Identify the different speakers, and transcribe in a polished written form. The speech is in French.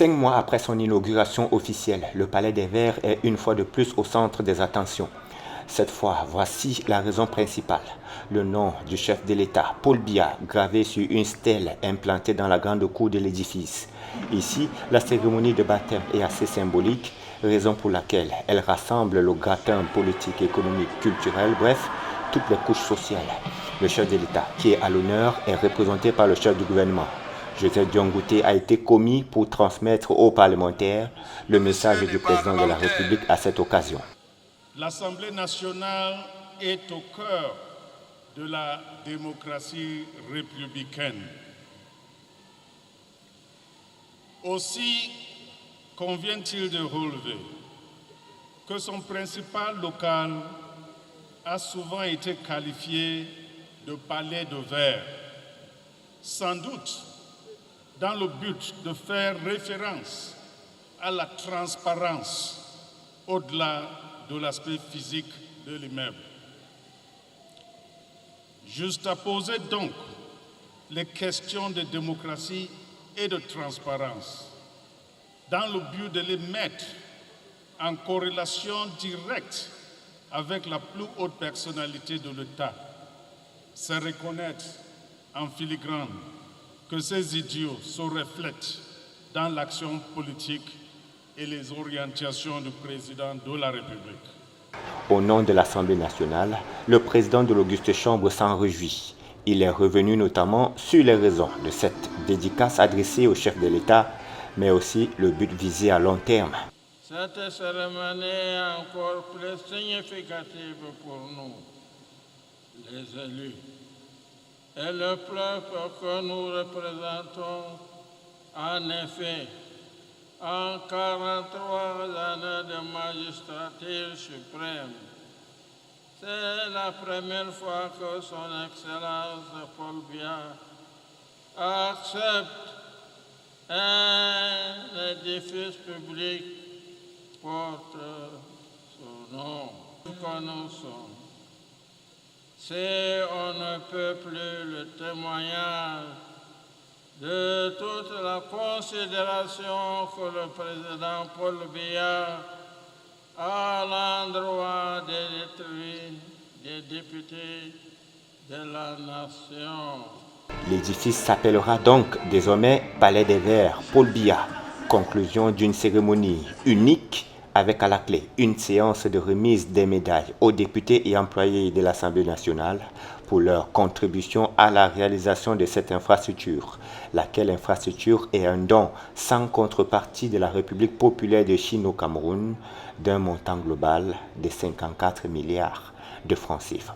Speaker 1: 5 mois après son inauguration officielle, le Palais des Verts est une fois de plus au centre des attentions. Cette fois, voici la raison principale. Le nom du chef de l'État, Paul Biya, gravé sur une stèle implantée dans la grande cour de l'édifice. Ici, la cérémonie de baptême est assez symbolique, raison pour laquelle elle rassemble le gratin politique, économique, culturel, bref, toutes les couches sociales. Le chef de l'État, qui est à l'honneur, est représenté par le chef du gouvernement. Joseph Dion-Ngouté a été commis pour transmettre aux parlementaires le message du président de la République à cette occasion.
Speaker 2: L'Assemblée nationale est au cœur de la démocratie républicaine. Aussi convient-il de relever que son principal local a souvent été qualifié de palais de verre, sans doute dans le but de faire référence à la transparence au-delà de l'aspect physique de l'immeuble. Juxtaposer donc les questions de démocratie et de transparence dans le but de les mettre en corrélation directe avec la plus haute personnalité de l'État, c'est reconnaître en filigrane que ces idéaux se reflètent dans l'action politique et les orientations du président de la République.
Speaker 1: Au nom de l'Assemblée nationale, le président de l'Auguste Chambre s'en réjouit. Il est revenu notamment sur les raisons de cette dédicace adressée au chef de l'État, mais aussi le but visé à long terme.
Speaker 3: Cette cérémonie est encore plus significative pour nous, les élus, et le peuple que nous représentons. En effet, en 43 années de magistrature suprême, c'est la première fois que son Excellence Paul Biya accepte un édifice public porte son nom. Que nous sommes. C'est on ne peut plus le témoignage de toute la considération que le président Paul Biya a à l'endroit des députés de la nation.
Speaker 1: L'édifice s'appellera donc désormais Palais des Verts Paul Biya. Conclusion d'une cérémonie unique avec à la clé une séance de remise des médailles aux députés et employés de l'Assemblée nationale pour leur contribution à la réalisation de cette infrastructure, laquelle infrastructure est un don sans contrepartie de la République populaire de Chine au Cameroun d'un montant global de 54 milliards de francs CFA.